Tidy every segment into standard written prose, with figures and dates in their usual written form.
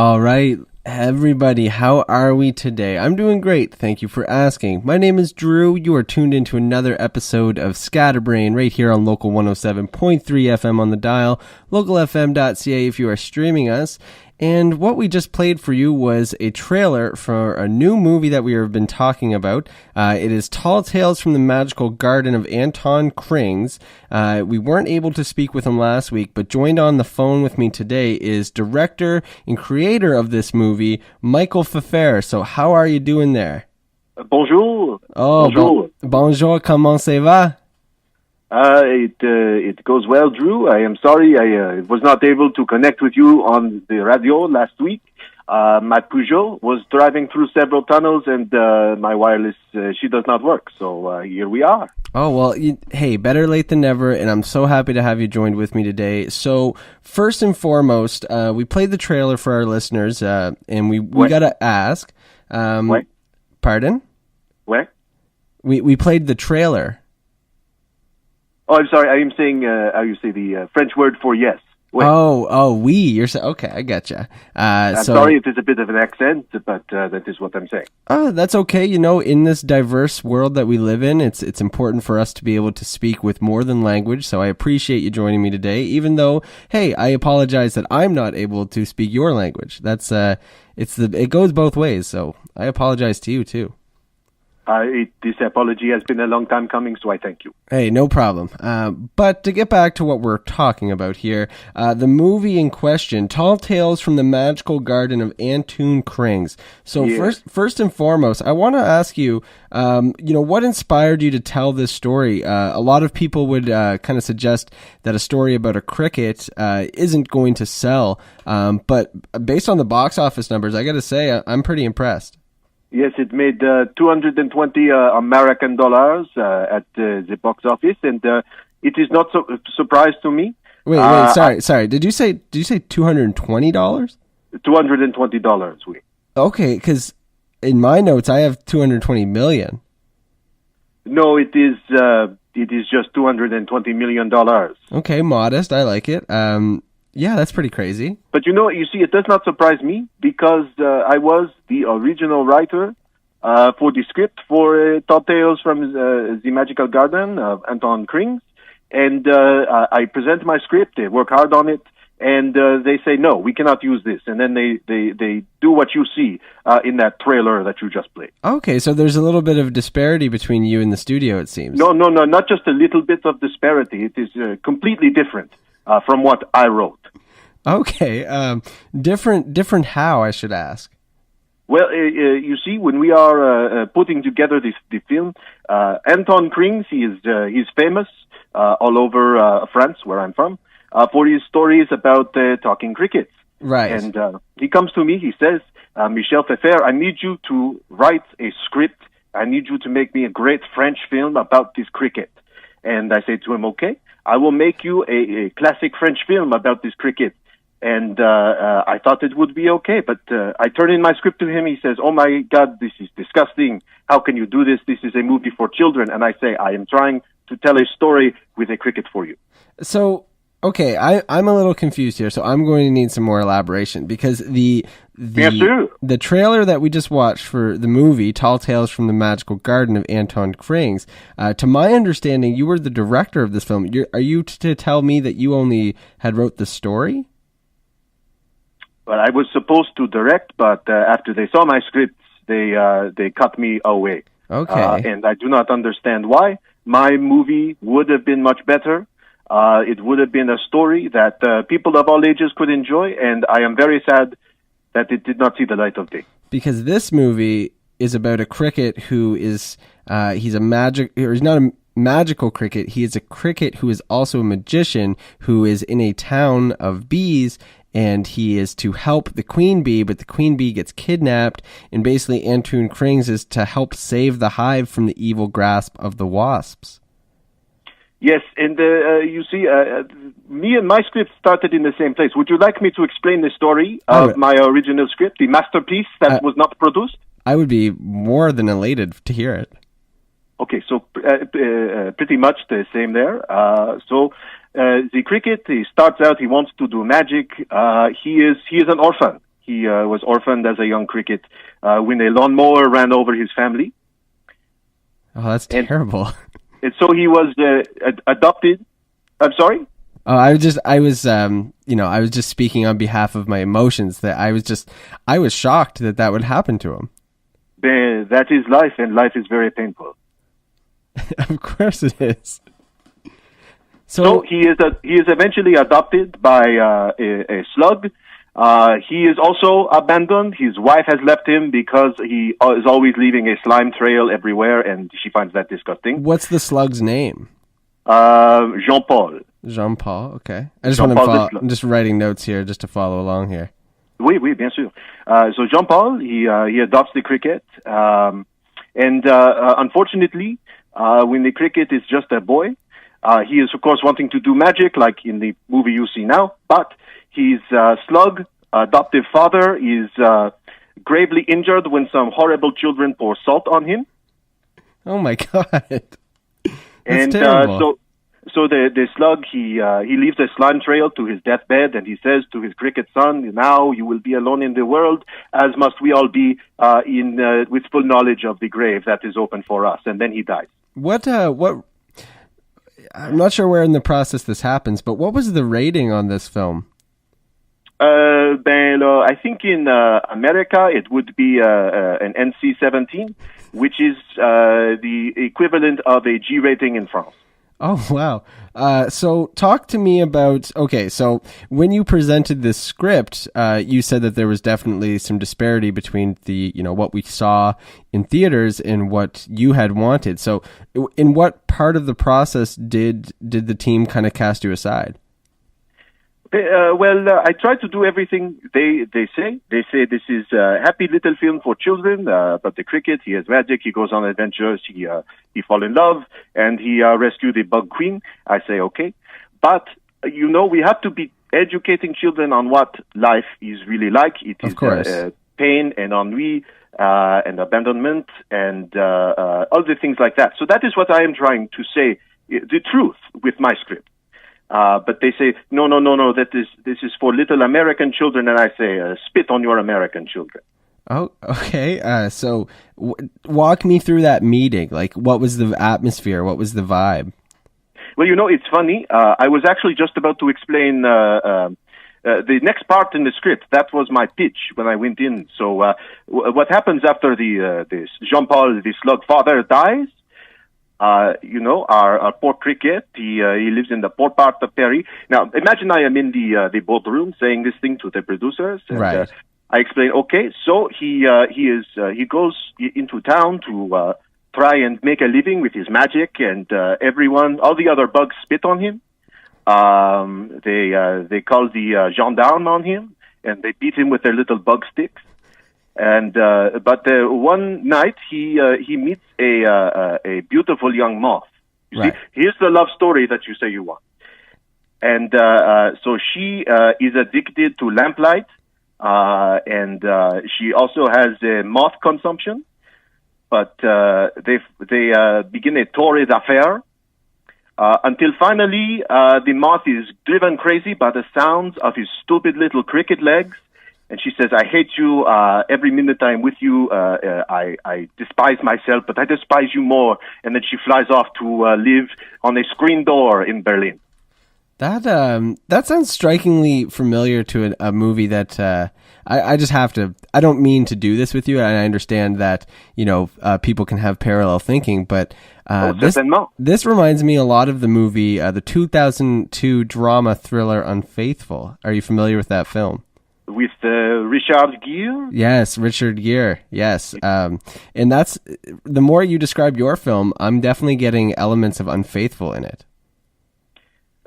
All right, everybody, how are we today? I'm doing great. Thank you for asking. My name is Drew. You are tuned into another episode of Scatterbrain right here on Local 107.3 FM on the dial, localfm.ca if you are streaming us. And what we just played for you was a trailer for a new movie that we have been talking about. It is Tall Tales from the Magical Garden of Anton Krings. We weren't able to speak with him last week, but joined on the phone with me today is director and creator of this movie, Michel Fefère. So how are you doing there? Bonjour. Oh, bonjour. Bonjour, comment ça va? It goes well, Drew. I am sorry I was not able to connect with you on the radio last week. My Peugeot was driving through several tunnels and my wireless, she does not work. So here we are. Oh, well, hey, better late than never, and I'm so happy to have you joined with me today. So first and foremost, we played the trailer for our listeners, and we got to ask. What? Pardon? What? We played the trailer. Oh, I'm sorry. I am saying how you say the French word for yes. Wait. Oui. Okay, I gotcha. I'm sorry if it's a bit of an accent, but that is what I'm saying. Oh, that's okay. You know, in this diverse world that we live in, it's important for us to be able to speak with more than language. So I appreciate you joining me today, even though, hey, I apologize that I'm not able to speak your language. That's it goes both ways. So I apologize to you too. This apology has been a long time coming, so I thank you. Hey, no problem. But to get back to what we're talking about here, the movie in question, Tall Tales from the Magical Garden of Anton Krings. So first and foremost, I want to ask you, what inspired you to tell this story? A lot of people would kind of suggest that a story about a cricket isn't going to sell, but based on the box office numbers, I got to say, I'm pretty impressed. Yes, it made 220 American dollars at the box office, and it is not a surprise to me. Wait, sorry. Did you say $220? $220, oui. Okay, because in my notes I have 220 million. No, it is just $220 million. Okay, modest. I like it. Yeah, that's pretty crazy. But you see, it does not surprise me because I was the original writer for the script for Tall Tales from the Magical Garden of Anton Krings. And I present my script, they work hard on it, and they say, no, we cannot use this. And then they do what you see in that trailer that you just played. Okay, so there's a little bit of disparity between you and the studio, it seems. No, not just a little bit of disparity. It is completely different from what I wrote. Okay, different how, I should ask? Well, you see, when we are putting together the film, Anton Krings, he's famous all over France, where I'm from, for his stories about talking crickets. Right. And he comes to me, he says, Michel Fefère, I need you to write a script. I need you to make me a great French film about this cricket. And I say to him, okay, I will make you a classic French film about this cricket. And I thought it would be okay, but I turn in my script to him. He says, oh my God, this is disgusting. How can you do this? This is a movie for children. And I say, I am trying to tell a story with a cricket for you. So, okay, I'm a little confused here, so I'm going to need some more elaboration because the trailer that we just watched for the movie, Tall Tales from the Magical Garden of Anton Krings, to my understanding, you were the director of this film. Are you to tell me that you only had wrote the story? Well, I was supposed to direct, but after they saw my scripts, they cut me away. Okay. And I do not understand why. My movie would have been much better. It would have been a story that people of all ages could enjoy, and I am very sad that it did not see the light of day. Because this movie is about a cricket who is he's not a magical cricket. He is a cricket who is also a magician who is in a town of bees. And he is to help the queen bee, but the queen bee gets kidnapped, and basically Anton Krings is to help save the hive from the evil grasp of the wasps. Yes, and you see, me and my script started in the same place. Would you like me to explain the story of my original script, the masterpiece that was not produced? I would be more than elated to hear it. Okay, so pretty much the same there. The cricket, he starts out, he wants to do magic. He is an orphan. He was orphaned as a young cricket when a lawnmower ran over his family. Oh, that's terrible. And so he was adopted. I'm sorry? Oh, I was just speaking on behalf of my emotions. That I was shocked that would happen to him. That is life, and life is very painful. Of course it is. So he is eventually adopted by a slug. He is also abandoned. His wife has left him because he is always leaving a slime trail everywhere, and she finds that disgusting. What's the slug's name? Jean-Paul. Jean-Paul, okay. I just want to follow. I'm just writing notes here just to follow along here. Oui, bien sûr. So Jean-Paul, he adopts the cricket, and unfortunately, when the cricket is just a boy, he is of course wanting to do magic, like in the movie you see now. But his slug adoptive father is gravely injured when some horrible children pour salt on him. Oh my God! That's and terrible. So the slug, he leaves a slime trail to his deathbed, and he says to his cricket son, "Now you will be alone in the world, as must we all be with full knowledge of the grave that is open for us." And then he dies. What? I'm not sure where in the process this happens, but what was the rating on this film? I think in America it would be an NC-17, which is the equivalent of a G rating in France. Oh, wow. So talk to me about, okay, so when you presented this script, you said that there was definitely some disparity between what we saw in theaters and what you had wanted. So in what part of the process did the team kind of cast you aside? I try to do everything they say. They say this is a happy little film for children, but the cricket, he has magic, he goes on adventures, he fall in love, and he rescue the bug queen. I say, okay. But, we have to be educating children on what life is really like. It is pain and ennui and abandonment and other things like that. So that is what I am trying to say, the truth with my script. But they say, no, this is for little American children, and I say, spit on your American children. Oh, okay. So walk me through that meeting. Like, what was the atmosphere? What was the vibe? Well, it's funny. I was actually just about to explain the next part in the script. That was my pitch when I went in. So what happens after this Jean-Paul, the slug father, dies? Our poor cricket, he lives in the poor part of Paris. Now, imagine I am in the boardroom saying this thing to the producers. And, right. I explain, okay, so he goes into town to try and make a living with his magic, and all the other bugs spit on him. They call the gendarme on him, and they beat him with their little bug sticks. And but one night he meets a beautiful young moth. You see, here's the love story that you say you want. And so she is addicted to lamplight, and she also has moth consumption. But they begin a torrid affair until finally the moth is driven crazy by the sounds of his stupid little cricket legs. And she says, "I hate you. Every minute I'm with you, I despise myself, but I despise you more." And then she flies off to live on a screen door in Berlin. That sounds strikingly familiar to a movie that I just have to. I don't mean to do this with you, and I understand that people can have parallel thinking, but this reminds me a lot of the movie, the 2002 drama thriller Unfaithful. Are you familiar with that film? With Richard Gere? Yes, Richard Gere. Yes. And that's, the more you describe your film, I'm definitely getting elements of Unfaithful in it.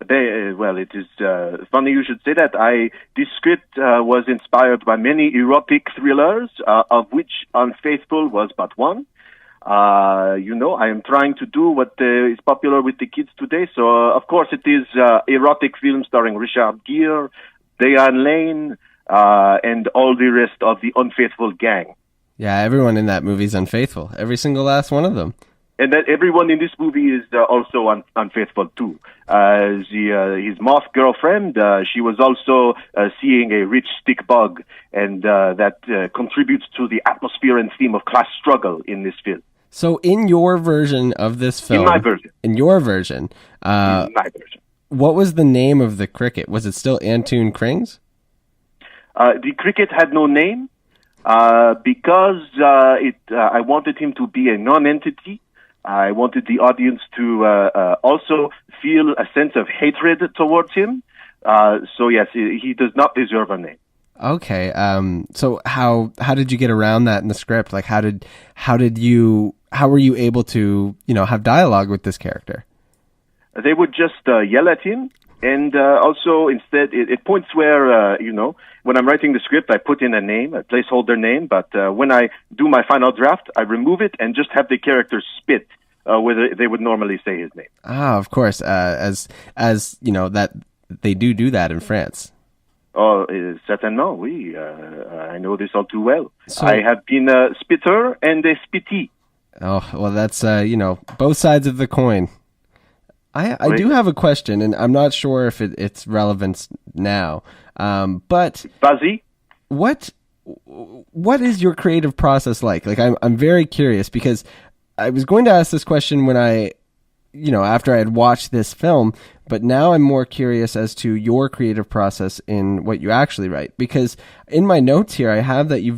It is funny you should say that. This script was inspired by many erotic thrillers, of which Unfaithful was but one. I am trying to do what is popular with the kids today. So, of course, it is erotic film starring Richard Gere, Diane Lane, and all the rest of the Unfaithful gang. Yeah, everyone in that movie is unfaithful. Every single last one of them. and that everyone in this movie is also unfaithful too. His moth girlfriend, she was also seeing a rich stick bug, and that contributes to the atmosphere and theme of class struggle in this film. So in your version of this film... In my version. In your version. In my version. What was the name of the cricket? Was it still Anton Krings? The cricket had no name because I wanted him to be a non-entity. I wanted the audience to also feel a sense of hatred towards him. So yes, he does not deserve a name. Okay. So how did you get around that in the script? Like how were you able to, have dialogue with this character? They would just yell at him, and also instead it points where when I'm writing the script, I put in a name, a placeholder name, but when I do my final draft, I remove it and just have the character spit where they would normally say his name. Ah, of course, as that they do that in France. Oh, certainement, oui. I know this all too well. So, I have been a spitter and a spittee. Oh, well, that's, both sides of the coin. I do have a question, and I'm not sure if it's relevant now. But Vas-y. What is your creative process like? Like, I'm very curious because I was going to ask this question when after I had watched this film, but now I'm more curious as to your creative process in what you actually write. Because in my notes here, I have that you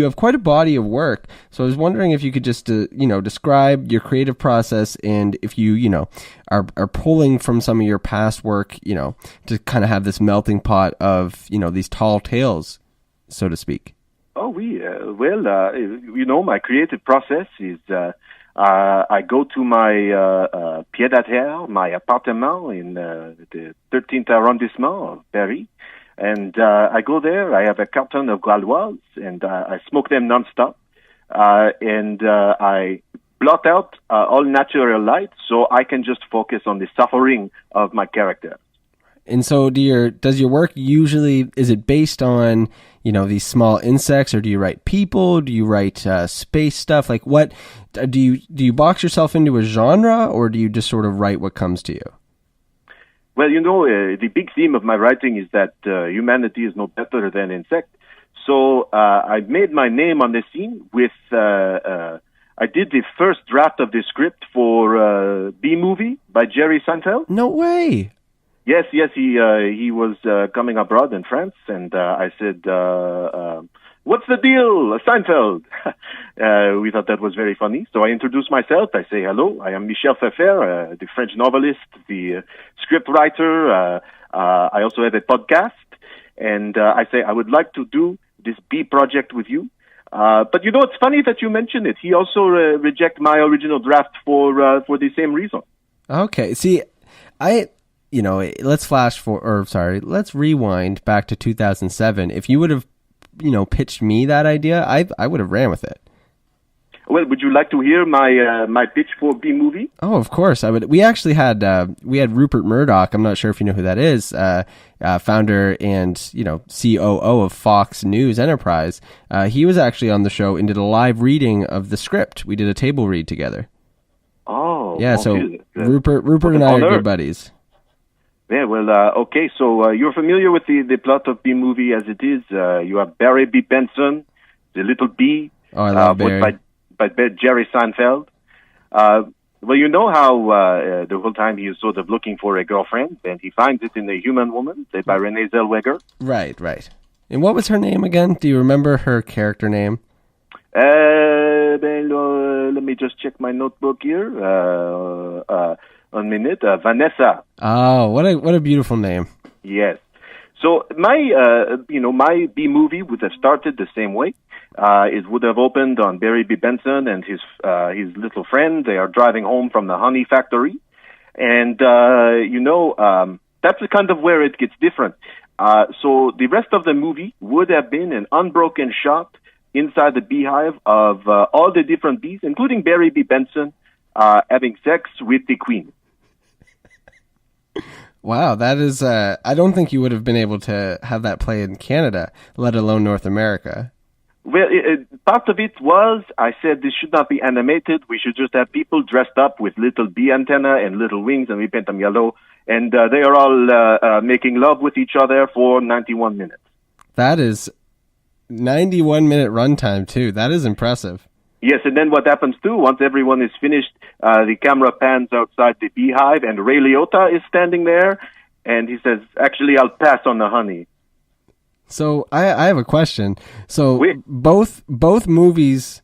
have quite a body of work. So I was wondering if you could just, describe your creative process, and if you, are pulling from some of your past work, to kind of have this melting pot of, these tall tales, so to speak. Oh, oui. My creative process is, I go to my pied-à-terre, my apartment in the 13th arrondissement of Paris. And I go there, I have a carton of Gauloises, and I smoke them nonstop. And I blot out all natural light so I can just focus on the suffering of my character. And so does your work usually, is it based on, these small insects, or do you write people? Do you write space stuff? Like what, do you box yourself into a genre, or do you just sort of write what comes to you? Well, the big theme of my writing is that humanity is no better than insect. So I made my name on the scene with, I did the first draft of the script for B-Movie by Jerry Seinfeld. No way. Yes, he was coming abroad in France, and I said, what's the deal, Seinfeld? We thought that was very funny. So I introduced myself. I say, hello, I am Michel Fefère, the French novelist, the script writer. I also have a podcast. And I say, I would like to do this B project with you. But it's funny that you mentioned it. He also rejected my original draft for the same reason. Okay. See, let's rewind back to 2007. If you would have, pitched me that idea, I would have ran with it. Well, would you like to hear my pitch for B-Movie? Oh, of course I would. We actually had Rupert Murdoch. I'm not sure if you know who that is. Founder and COO of Fox News Enterprise. He was actually on the show and did a live reading of the script. We did a table read together. Oh, yeah. So Rupert and I are good buddies. Yeah, well, okay, so you're familiar with the plot of B-Movie as it is. You have Barry B. Benson, the little bee, oh, I love Barry. By Jerry Seinfeld. Well, you know how the whole time he is sort of looking for a girlfriend, and he finds it in a human woman, played by Renee Zellweger. Right. And what was her name again? Do you remember her character name? Let me just check my notebook here. 1 minute. Vanessa. Oh, what a beautiful name. Yes. So my B-movie would have started the same way. It would have opened on Barry B. Benson and his little friend. They are driving home from the honey factory. And, that's kind of where it gets different. So the rest of the movie would have been an unbroken shot inside the beehive of all the different bees, including Barry B. Benson, having sex with the queen. Wow, that is, I don't think you would have been able to have that play in Canada, let alone North America. Well, part of it was, I said this should not be animated. We should just have people dressed up with little bee antenna and little wings, and we paint them yellow. And they are all making love with each other for 91 minutes. That is 91-minute runtime, too. That is impressive. Yes, and then what happens, too, once everyone is finished, the camera pans outside the beehive, and Ray Liotta is standing there, and he says, actually, I'll pass on the honey. So I have a question. So Oui. both movies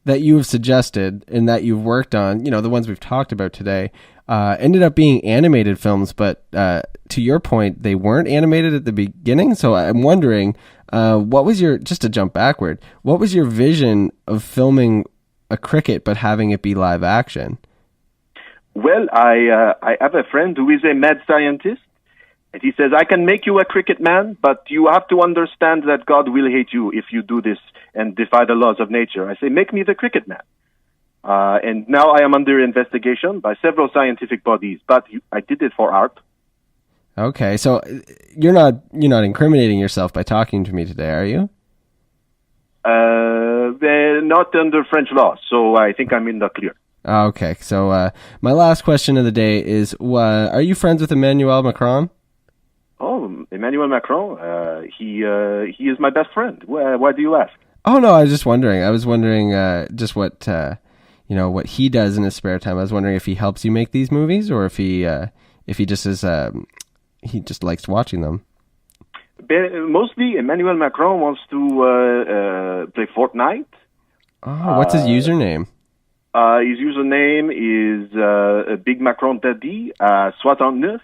that you have suggested and that you've worked on, the ones we've talked about today, ended up being animated films, but to your point, they weren't animated at the beginning. So I'm wondering, what was just to jump backward, what was your vision of filming a cricket but having it be live action? Well, I have a friend who is a mad scientist, and he says, I can make you a cricket man, but you have to understand that God will hate you if you do this and defy the laws of nature. I say, make me the cricket man. And now I am under investigation by several scientific bodies, but I did it for art. Okay, so you're not incriminating yourself by talking to me today, are you? They're not under French law, so I think I'm in the clear. Okay, so my last question of the day is, are you friends with Emmanuel Macron? Oh, Emmanuel Macron, he is my best friend. Why do you ask? Oh, no, I was just wondering. I was wondering just what, what he does in his spare time. I was wondering if he helps you make these movies or if he just is, he just likes watching them. Mostly, Emmanuel Macron wants to play Fortnite. Oh, what's his username? His username is Big Macron Daddy 69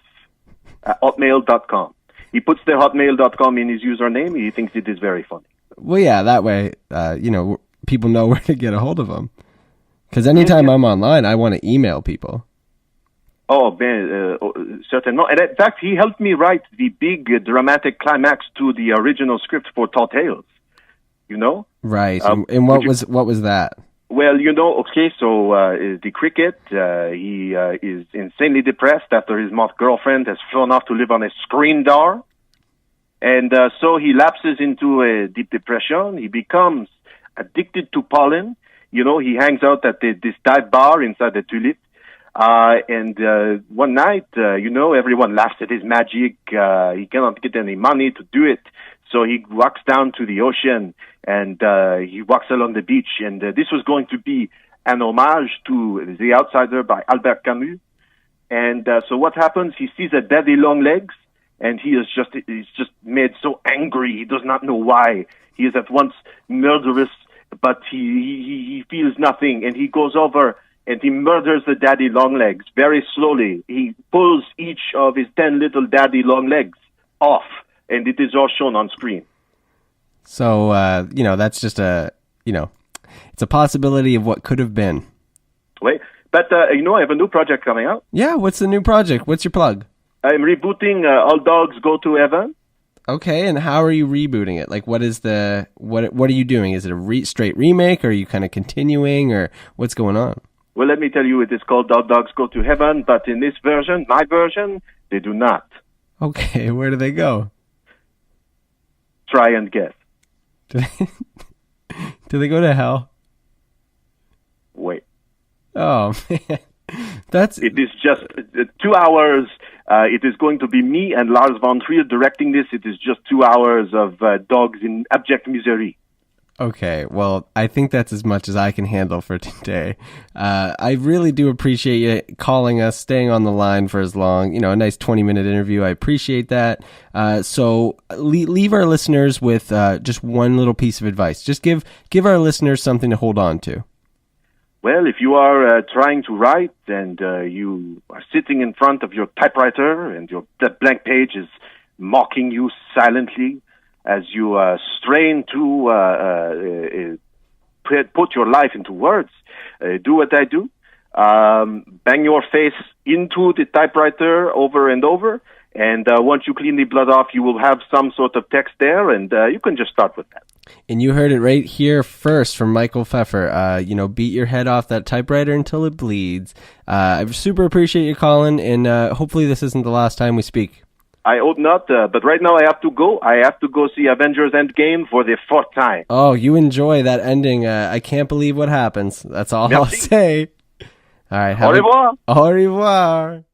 at hotmail.com. He puts the hotmail.com in his username. He thinks it is very funny. Well, yeah, that way, people know where to get a hold of him. Because anytime I'm online, I want to email people. Oh, certainly. And in fact, he helped me write the big dramatic climax to the original script for Tall Tales. Right. And what was that? Well, okay, so the cricket, he is insanely depressed after his moth girlfriend has flown off to live on a screen door. And so he lapses into a deep depression. He becomes addicted to pollen. He hangs out at this dive bar inside the Tulip. And one night, everyone laughs at his magic. He cannot get any money to do it. So he walks down to the ocean and he walks along the beach. And this was going to be an homage to The Outsider by Albert Camus. And so what happens? He sees a daddy long legs, and he's just made so angry. He does not know why. He is at once murderous, but he feels nothing. And he goes over and he murders the daddy long legs very slowly. He pulls each of his 10 little daddy long legs off, and it is all shown on screen. So, that's just it's a possibility of what could have been. Wait, but, I have a new project coming out. Yeah, what's the new project? What's your plug? I'm rebooting All Dogs Go to Heaven. Okay, and how are you rebooting it? Like, what are you doing? Is it a straight remake, or are you kind of continuing, or what's going on? Well, let me tell you, it is called All Dogs Go to Heaven, but in this version, my version, they do not. Okay, where do they go? Try and guess. Do they go to hell? Wait. Oh, man. It is just 2 hours. It is going to be me and Lars von Trier directing this. It is just 2 hours of dogs in abject misery. Okay, well, I think that's as much as I can handle for today. I really do appreciate you calling us, staying on the line for as long, a nice 20-minute interview. I appreciate that. So leave our listeners with just one little piece of advice. Just give our listeners something to hold on to. Well, if you are trying to write and you are sitting in front of your typewriter and that blank page is mocking you silently, as you strain to put your life into words, do what I do. Bang your face into the typewriter over and over, and once you clean the blood off, you will have some sort of text there, and you can just start with that. And you heard it right here first from Michel Fefère. Beat your head off that typewriter until it bleeds. I super appreciate you calling, and hopefully this isn't the last time we speak. I hope not, but right now I have to go. I have to go see Avengers Endgame for the 4th time. Oh, you enjoy that ending. I can't believe what happens. That's all I'll Merci. say. All right. Au revoir. Au revoir.